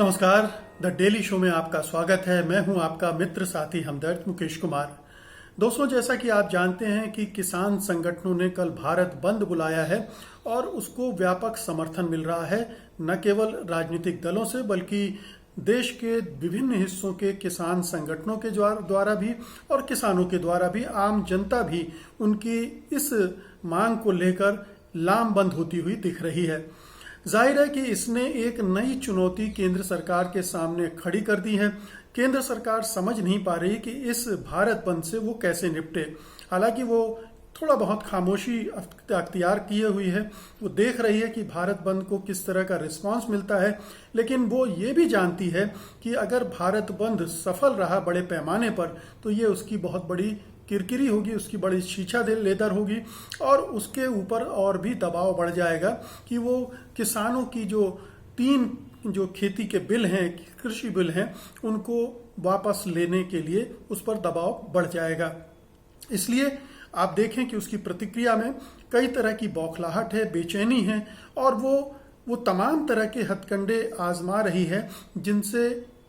नमस्कार। The daily show में आपका स्वागत है। मैं हूं आपका मित्र साथी हमदर्द मुकेश कुमार। दोस्तों, जैसा कि आप जानते हैं कि किसान संगठनों ने कल भारत बंद बुलाया है और उसको व्यापक समर्थन मिल रहा है, न केवल राजनीतिक दलों से बल्कि देश के विभिन्न हिस्सों के किसान संगठनों के द्वारा भी और किसानों के द्वारा भी। आम जनता भी उनकी इस मांग को लेकर लामबंद होती हुई दिख रही है। जाहिर है कि इसने एक नई चुनौती केंद्र सरकार के सामने खड़ी कर दी है। केंद्र सरकार समझ नहीं पा रही कि इस भारत बंद से वो कैसे निपटे। हालांकि वो थोड़ा बहुत खामोशी अख्तियार किए हुई है। वो देख रही है कि भारत बंद को किस तरह का रिस्पांस मिलता है, लेकिन वो ये भी जानती है कि अगर भारत बंद सफल रहा बड़े पैमाने पर तो ये उसकी बहुत बड़ी किरकिरी होगी, उसकी बड़ी शीशा लेदर होगी और उसके ऊपर और भी दबाव बढ़ जाएगा कि वो किसानों की जो 3 खेती के बिल हैं, कृषि बिल हैं, उनको वापस लेने के लिए उस पर दबाव बढ़ जाएगा। इसलिए आप देखें कि उसकी प्रतिक्रिया में कई तरह की बौखलाहट है, बेचैनी है और वो तमाम तरह के हथकंडे आजमा रही है जिनसे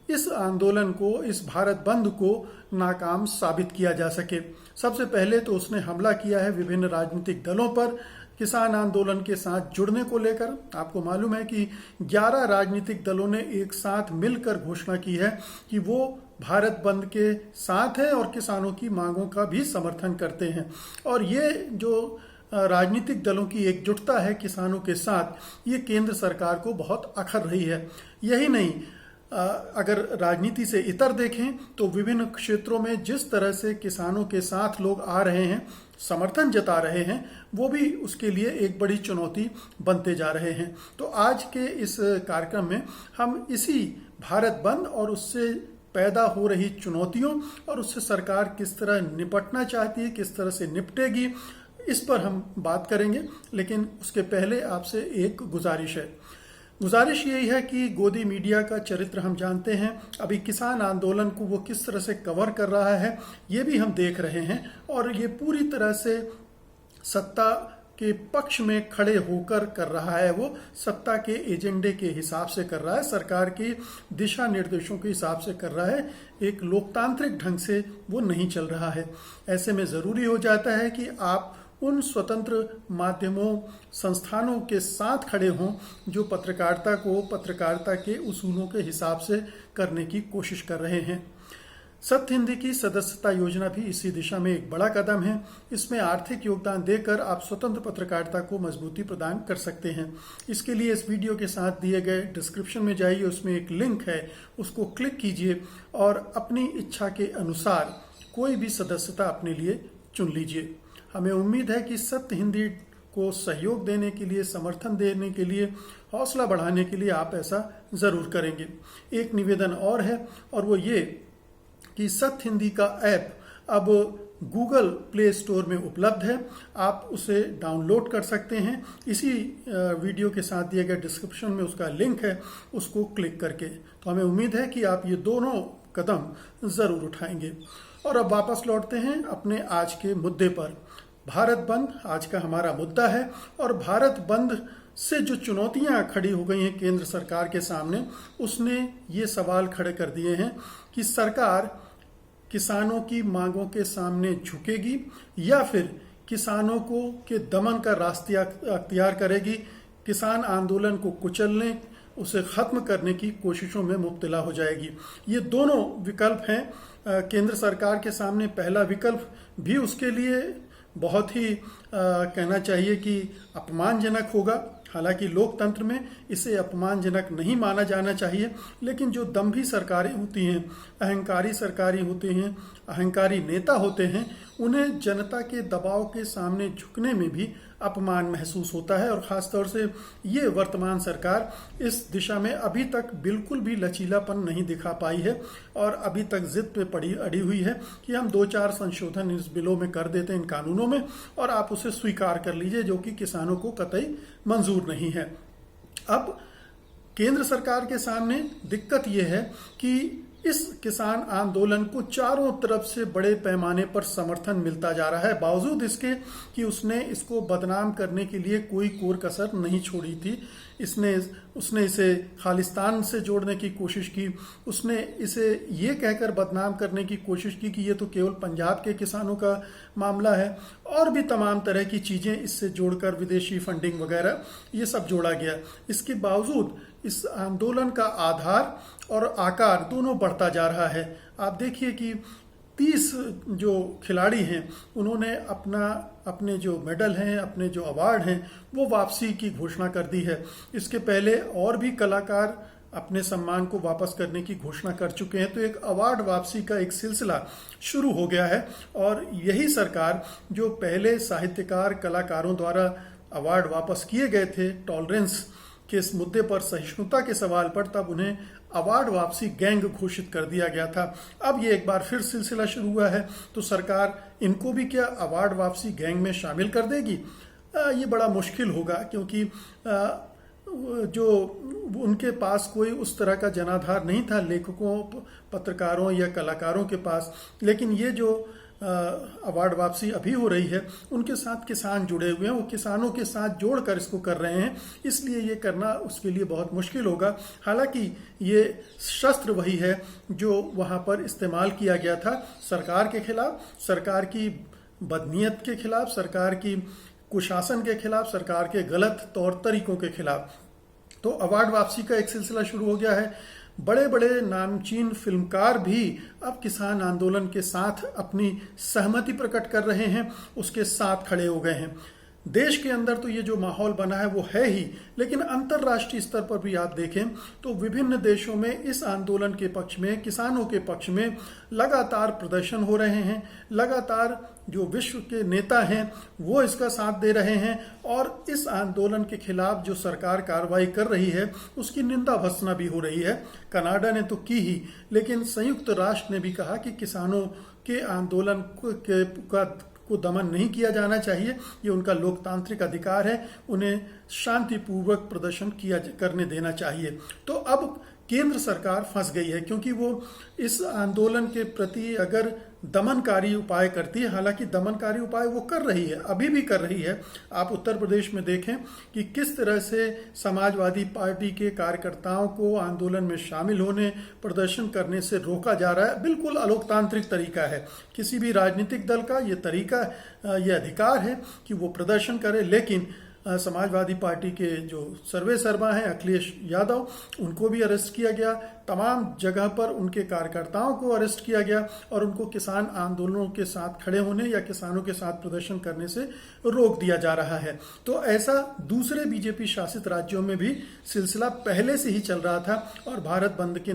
इस आंदोलन को, इस भारत बंद को नाकाम साबित किया जा सके। सबसे पहले तो उसने हमला किया है विभिन्न राजनीतिक दलों पर किसान आंदोलन के साथ जुड़ने को लेकर। आपको मालूम है कि 11 राजनीतिक दलों ने एक साथ मिलकर घोषणा की है कि वो भारत बंद के साथ हैं और किसानों की मांगों का भी समर्थन करते हैं। और ये जो राजनीतिक दलों की एकजुटता है किसानों के साथ, ये केंद्र सरकार को बहुत अखर रही है। यही नहीं, अगर राजनीति से इतर देखें तो विभिन्न क्षेत्रों में जिस तरह से किसानों के साथ लोग आ रहे हैं, समर्थन जता रहे हैं, वो भी उसके लिए एक बड़ी चुनौती बनते जा रहे हैं। तो आज के इस कार्यक्रम में हम इसी भारत बंद और उससे पैदा हो रही चुनौतियों और उससे सरकार किस तरह निपटना चाहती है, किस तरह से निपटेगी, इस पर हम बात करेंगे। लेकिन उसके पहले आपसे एक गुजारिश है। गुजारिश यही है कि गोदी मीडिया का चरित्र हम जानते हैं। अभी किसान आंदोलन को वो किस तरह से कवर कर रहा है ये भी हम देख रहे हैं और ये पूरी तरह से सत्ता के पक्ष में खड़े होकर कर रहा है। वो सत्ता के एजेंडे के हिसाब से कर रहा है, सरकार के दिशा निर्देशों के हिसाब से कर रहा है। एक लोकतांत्रिक ढंग से वो नहीं चल रहा है। ऐसे में ज़रूरी हो जाता है कि आप उन स्वतंत्र माध्यमों, संस्थानों के साथ खड़े हों जो पत्रकारिता को पत्रकारिता के उसूलों के हिसाब से करने की कोशिश कर रहे हैं। सत्य हिंदी की सदस्यता योजना भी इसी दिशा में एक बड़ा कदम है। इसमें आर्थिक योगदान देकर आप स्वतंत्र पत्रकारिता को मजबूती प्रदान कर सकते हैं। इसके लिए इस वीडियो के साथ दिए गए डिस्क्रिप्शन में जाइए, उसमें एक लिंक है, उसको क्लिक कीजिए और अपनी इच्छा के अनुसार कोई भी सदस्यता अपने लिए चुन लीजिए। हमें उम्मीद है कि सत्य हिंदी को सहयोग देने के लिए, समर्थन देने के लिए, हौसला बढ़ाने के लिए आप ऐसा ज़रूर करेंगे। एक निवेदन और है और वो ये कि सत्य हिंदी का ऐप अब गूगल प्ले स्टोर में उपलब्ध है। आप उसे डाउनलोड कर सकते हैं। इसी वीडियो के साथ दिए गए डिस्क्रिप्शन में उसका लिंक है, उसको क्लिक करके। तो हमें उम्मीद है कि आप ये दोनों कदम ज़रूर उठाएंगे। और अब वापस लौटते हैं अपने आज के मुद्दे पर। भारत बंद आज का हमारा मुद्दा है और भारत बंद से जो चुनौतियां खड़ी हो गई हैं केंद्र सरकार के सामने, उसने ये सवाल खड़े कर दिए हैं कि सरकार किसानों की मांगों के सामने झुकेगी या फिर किसानों को के दमन का रास्ता अख्तियार करेगी, किसान आंदोलन को कुचलने, उसे खत्म करने की कोशिशों में मुब्तला हो जाएगी। ये दोनों विकल्प हैं केंद्र सरकार के सामने। पहला विकल्प भी उसके लिए बहुत ही कहना चाहिए कि अपमानजनक होगा। हालांकि लोकतंत्र में इसे अपमानजनक नहीं माना जाना चाहिए, लेकिन जो दंभी सरकारें होती हैं, अहंकारी सरकारें होती हैं, अहंकारी नेता होते हैं, उन्हें जनता के दबाव के सामने झुकने में भी अपमान महसूस होता है। और ख़ासतौर से ये वर्तमान सरकार इस दिशा में अभी तक बिल्कुल भी लचीलापन नहीं दिखा पाई है और अभी तक जिद पे अड़ी हुई है कि हम 2-4 संशोधन इस बिलों में कर देते हैं, इन कानूनों में, और आप उसे स्वीकार कर लीजिए, जो कि किसानों को कतई मंजूर नहीं है। अब केंद्र सरकार के सामने दिक्कत यह है कि इस किसान आंदोलन को चारों तरफ से बड़े पैमाने पर समर्थन मिलता जा रहा है, बावजूद इसके कि उसने इसको बदनाम करने के लिए कोई कोर कसर नहीं छोड़ी थी। उसने इसे खालिस्तान से जोड़ने की कोशिश की, उसने इसे ये कहकर बदनाम करने की कोशिश की कि ये तो केवल पंजाब के किसानों का मामला है, और भी तमाम तरह की चीज़ें इससे जोड़कर विदेशी फंडिंग वगैरह ये सब जोड़ा गया। इसके बावजूद इस आंदोलन का आधार और आकार दोनों बढ़ता जा रहा है। आप देखिए कि 30 जो खिलाड़ी हैं उन्होंने अपने जो मेडल हैं, अपने जो अवार्ड हैं, वो वापसी की घोषणा कर दी है। इसके पहले और भी कलाकार अपने सम्मान को वापस करने की घोषणा कर चुके हैं। तो एक अवार्ड वापसी का एक सिलसिला शुरू हो गया है, और यही सरकार जो पहले साहित्यकार कलाकारों द्वारा अवार्ड वापस किए गए थे टॉलरेंस के इस मुद्दे पर, सहिष्णुता के सवाल पर, तब उन्हें अवार्ड वापसी गैंग घोषित कर दिया गया था। अब ये एक बार फिर सिलसिला शुरू हुआ है, तो सरकार इनको भी क्या अवार्ड वापसी गैंग में शामिल कर देगी? ये बड़ा मुश्किल होगा, क्योंकि जो उनके पास कोई उस तरह का जनाधार नहीं था लेखकों, पत्रकारों या कलाकारों के पास। लेकिन ये जो अवार्ड वापसी अभी हो रही है, उनके साथ किसान जुड़े हुए हैं, वो किसानों के साथ जोड़कर इसको कर रहे हैं, इसलिए ये करना उसके लिए बहुत मुश्किल होगा। हालांकि ये शस्त्र वही है जो वहाँ पर इस्तेमाल किया गया था सरकार के खिलाफ, सरकार की बदनीयत के खिलाफ, सरकार की कुशासन के खिलाफ, सरकार के गलत तौर तरीकों के खिलाफ। तो अवार्ड वापसी का एक सिलसिला शुरू हो गया है। बड़े बड़े नामचीन फिल्मकार भी अब किसान आंदोलन के साथ अपनी सहमति प्रकट कर रहे हैं, उसके साथ खड़े हो गए हैं। देश के अंदर तो ये जो माहौल बना है वो है ही, लेकिन अंतर्राष्ट्रीय स्तर पर भी आप देखें तो विभिन्न देशों में इस आंदोलन के पक्ष में, किसानों के पक्ष में लगातार प्रदर्शन हो रहे हैं। लगातार जो विश्व के नेता हैं वो इसका साथ दे रहे हैं, और इस आंदोलन के खिलाफ जो सरकार कार्रवाई कर रही है उसकी निंदा भर्त्सना भी हो रही है। कनाडा ने तो की ही, लेकिन संयुक्त राष्ट्र ने भी कहा कि किसानों के आंदोलन को दमन नहीं किया जाना चाहिए, ये उनका लोकतांत्रिक अधिकार है, उन्हें शांतिपूर्वक प्रदर्शन करने देना चाहिए। तो अब केंद्र सरकार फंस गई है, क्योंकि वो इस आंदोलन के प्रति अगर दमनकारी उपाय करती है, हालांकि दमनकारी उपाय वो कर रही है, अभी भी कर रही है। आप उत्तर प्रदेश में देखें कि किस तरह से समाजवादी पार्टी के कार्यकर्ताओं को आंदोलन में शामिल होने, प्रदर्शन करने से रोका जा रहा है। बिल्कुल अलोकतांत्रिक तरीका है, किसी भी राजनीतिक दल का ये तरीका, ये अधिकार है कि वो प्रदर्शन करे। लेकिन समाजवादी पार्टी के जो सर्वे सर्वा हैं अखिलेश यादव, उनको भी अरेस्ट किया गया, तमाम जगह पर उनके कार्यकर्ताओं को अरेस्ट किया गया, और उनको किसान आंदोलनों के साथ खड़े होने या किसानों के साथ प्रदर्शन करने से रोक दिया जा रहा है। तो ऐसा दूसरे बीजेपी शासित राज्यों में भी सिलसिला पहले से ही चल रहा था, और भारत बंद के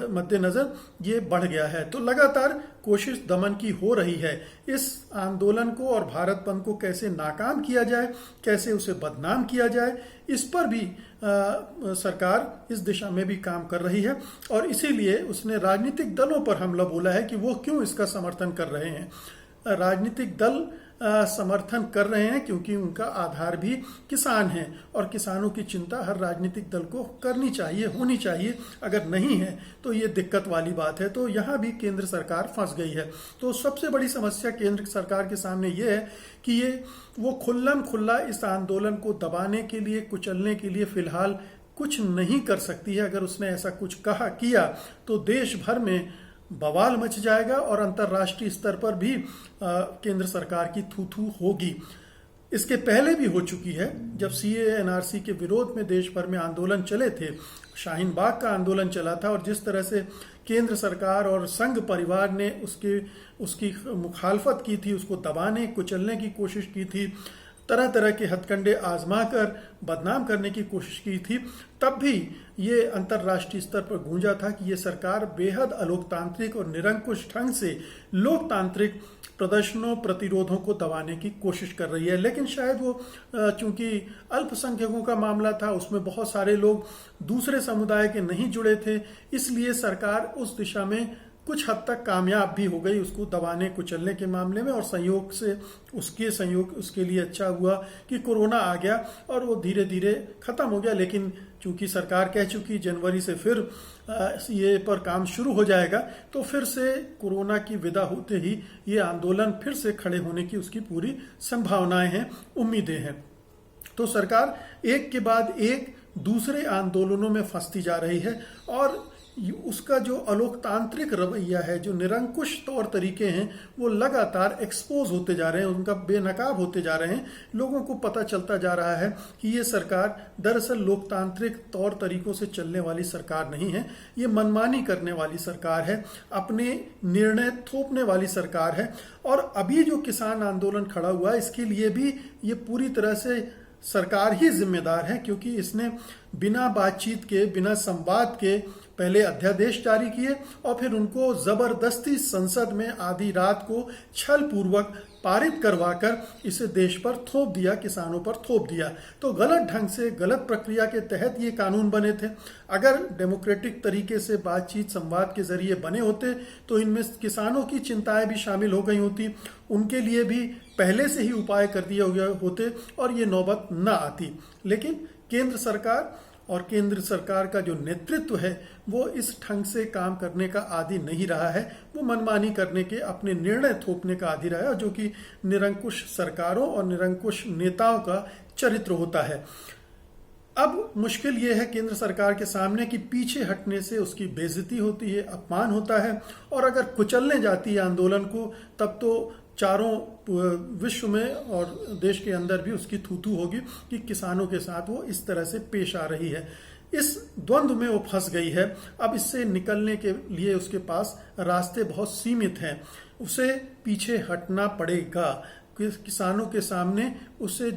मद्देनजर ये बढ़ गया है। तो लगातार कोशिश दमन की हो रही है। इस आंदोलन को और भारत बंद को कैसे नाकाम किया जाए, कैसे उसे बदनाम किया जाए, इस पर भी सरकार इस दिशा में भी काम कर रही है, और इसीलिए उसने राजनीतिक दलों पर हमला बोला है कि वो क्यों इसका समर्थन कर रहे हैं। राजनीतिक दल समर्थन कर रहे हैं क्योंकि उनका आधार भी किसान है, और किसानों की चिंता हर राजनीतिक दल को करनी चाहिए, होनी चाहिए। अगर नहीं है तो ये दिक्कत वाली बात है। तो यहाँ भी केंद्र सरकार फंस गई है। तो सबसे बड़ी समस्या केंद्र सरकार के सामने ये है कि वो खुल्लम खुल्ला इस आंदोलन को दबाने के लिए, कुचलने के लिए फिलहाल कुछ नहीं कर सकती है। अगर उसने ऐसा कुछ किया तो देश भर में बवाल मच जाएगा, और अंतर्राष्ट्रीय स्तर पर भी केंद्र सरकार की थू थू होगी। इसके पहले भी हो चुकी है, जब सीएए एनआरसी के विरोध में देश भर में आंदोलन चले थे, शाहीन बाग का आंदोलन चला था, और जिस तरह से केंद्र सरकार और संघ परिवार ने उसकी मुखालफत की थी, उसको दबाने, कुचलने की कोशिश की थी, तरह तरह के हथकंडे आजमा कर बदनाम करने की कोशिश की थी, तब भी ये अंतर्राष्ट्रीय स्तर पर गूंजा था कि ये सरकार बेहद अलोकतांत्रिक और निरंकुश ढंग से लोकतांत्रिक प्रदर्शनों, प्रतिरोधों को दबाने की कोशिश कर रही है। लेकिन शायद वो चूंकि अल्पसंख्यकों का मामला था, उसमें बहुत सारे लोग दूसरे समुदाय के नहीं जुड़े थे, इसलिए सरकार उस दिशा में कुछ हद तक कामयाब भी हो गई उसको दबाने कुचलने के मामले में। और संयोग से उसके लिए अच्छा हुआ कि कोरोना आ गया और वो धीरे धीरे खत्म हो गया। लेकिन चूंकि सरकार कह चुकी जनवरी से फिर ये पर काम शुरू हो जाएगा तो फिर से कोरोना की विदा होते ही ये आंदोलन फिर से खड़े होने की उसकी पूरी संभावनाएं हैं, उम्मीदें हैं। तो सरकार एक के बाद एक दूसरे आंदोलनों में फंसती जा रही है और उसका जो अलोकतांत्रिक रवैया है, जो निरंकुश तौर तरीके हैं, वो लगातार एक्सपोज होते जा रहे हैं, उनका बेनकाब होते जा रहे हैं। लोगों को पता चलता जा रहा है कि ये सरकार दरअसल लोकतांत्रिक तौर तरीकों से चलने वाली सरकार नहीं है, ये मनमानी करने वाली सरकार है, अपने निर्णय थोपने वाली सरकार है। और अभी जो किसान आंदोलन खड़ा हुआ है, इसके लिए भी ये पूरी तरह से सरकार ही जिम्मेदार है, क्योंकि इसने बिना बातचीत के, बिना संवाद के पहले अध्यादेश जारी किए और फिर उनको जबरदस्ती संसद में आधी रात को छल पूर्वक पारित करवाकर इसे देश पर थोप दिया, किसानों पर थोप दिया। तो गलत ढंग से, गलत प्रक्रिया के तहत ये कानून बने थे। अगर डेमोक्रेटिक तरीके से बातचीत, संवाद के जरिए बने होते तो इनमें किसानों की चिंताएं भी शामिल हो गई होती, उनके लिए भी पहले से ही उपाय कर दिए होते और ये नौबत न आती। लेकिन केंद्र सरकार और केंद्र सरकार का जो नेतृत्व है वो इस ढंग से काम करने का आदी नहीं रहा है। वो मनमानी करने के, अपने निर्णय थोपने का आदी रहा है, जो कि निरंकुश सरकारों और निरंकुश नेताओं का चरित्र होता है। अब मुश्किल ये है केंद्र सरकार के सामने कि पीछे हटने से उसकी बेइज्जती होती है, अपमान होता है, और अगर कुचलने जाती है आंदोलन को तब तो चारों विश्व में और देश के अंदर भी उसकी थू-थू होगी कि किसानों के साथ वो इस तरह से पेश आ रही है। इस द्वंद्व में वो फंस गई है। अब इससे निकलने के लिए उसके पास रास्ते बहुत सीमित हैं। उसे पीछे हटना पड़ेगा, किसानों के सामने उसे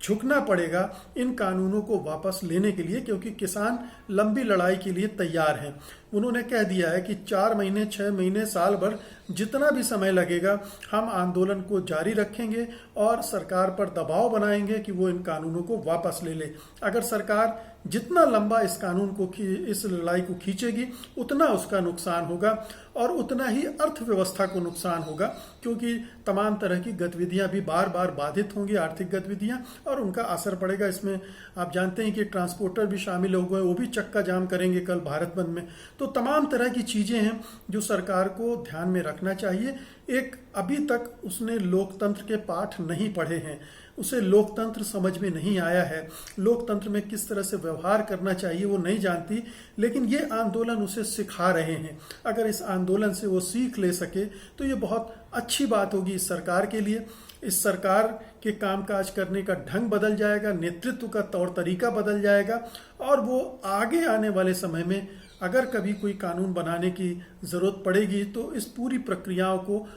झुकना पड़ेगा इन कानूनों को वापस लेने के लिए, क्योंकि किसान लंबी लड़ाई के लिए तैयार हैं। उन्होंने कह दिया है कि 4 महीने, 6 महीने, साल भर, जितना भी समय लगेगा हम आंदोलन को जारी रखेंगे और सरकार पर दबाव बनाएंगे कि वो इन कानूनों को वापस ले ले। अगर सरकार जितना लंबा इस कानून को, इस लड़ाई को खींचेगी, उतना उसका नुकसान होगा और उतना ही अर्थव्यवस्था को नुकसान होगा, क्योंकि तमाम तरह की गतिविधियां भी बार बार बाधित होंगी, आर्थिक गतिविधियां, और उनका असर पड़ेगा। इसमें आप जानते हैं कि ट्रांसपोर्टर भी शामिल हो गए, वो भी चक्का जाम करेंगे कल भारत बंद में। तो तमाम तरह की चीजें हैं जो सरकार को ध्यान में रखना चाहिए। एक, अभी तक उसने लोकतंत्र के पाठ नहीं पढ़े हैं, उसे लोकतंत्र समझ में नहीं आया है, लोकतंत्र में किस तरह से व्यवहार करना चाहिए वो नहीं जानती, लेकिन ये आंदोलन उसे सिखा रहे हैं। अगर इस आंदोलन से वो सीख ले सके तो ये बहुत अच्छी बात होगी इस सरकार के लिए। इस सरकार के कामकाज करने का ढंग बदल जाएगा, नेतृत्व का तौर तरीका बदल जाएगा, और वो आगे आने वाले समय में अगर कभी कोई कानून बनाने की जरूरत पड़ेगी तो इस पूरी प्रक्रियाओं को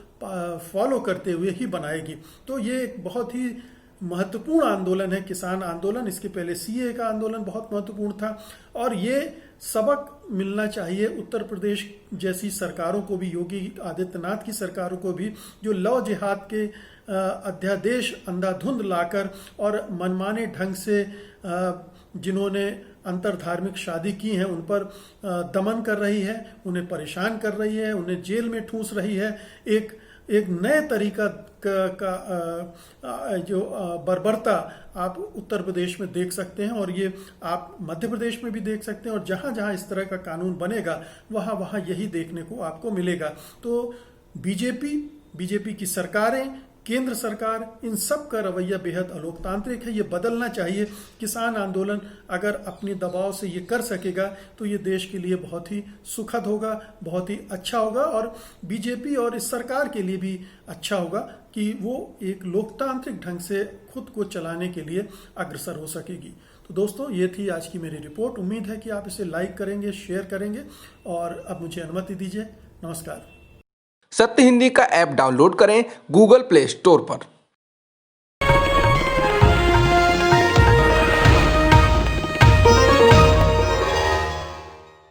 फॉलो करते हुए ही बनाएगी। तो ये एक बहुत ही महत्वपूर्ण आंदोलन है, किसान आंदोलन। इसके पहले सीए का आंदोलन बहुत महत्वपूर्ण था, और ये सबक मिलना चाहिए उत्तर प्रदेश जैसी सरकारों को भी, योगी आदित्यनाथ की सरकारों को भी, जो लव जिहाद के अध्यादेश अंधाधुंध लाकर और मनमाने ढंग से जिन्होंने अंतर धार्मिक शादी की है उन पर दमन कर रही है, उन्हें परेशान कर रही है, उन्हें जेल में ठूस रही है। एक नए तरीका का जो बर्बरता आप उत्तर प्रदेश में देख सकते हैं, और ये आप मध्य प्रदेश में भी देख सकते हैं, और जहां जहां इस तरह का कानून बनेगा वहां वहां यही देखने को आपको मिलेगा। तो बीजेपी की सरकारें, केंद्र सरकार, इन सब का रवैया बेहद अलोकतांत्रिक है, ये बदलना चाहिए। किसान आंदोलन अगर अपने दबाव से ये कर सकेगा तो ये देश के लिए बहुत ही सुखद होगा, बहुत ही अच्छा होगा, और बीजेपी और इस सरकार के लिए भी अच्छा होगा कि वो एक लोकतांत्रिक ढंग से खुद को चलाने के लिए अग्रसर हो सकेगी। तो दोस्तों, ये थी आज की मेरी रिपोर्ट। उम्मीद है कि आप इसे लाइक करेंगे, शेयर करेंगे, और अब मुझे अनुमति दीजिए। नमस्कार। सत्य हिंदी का ऐप डाउनलोड करें गूगल प्ले स्टोर पर।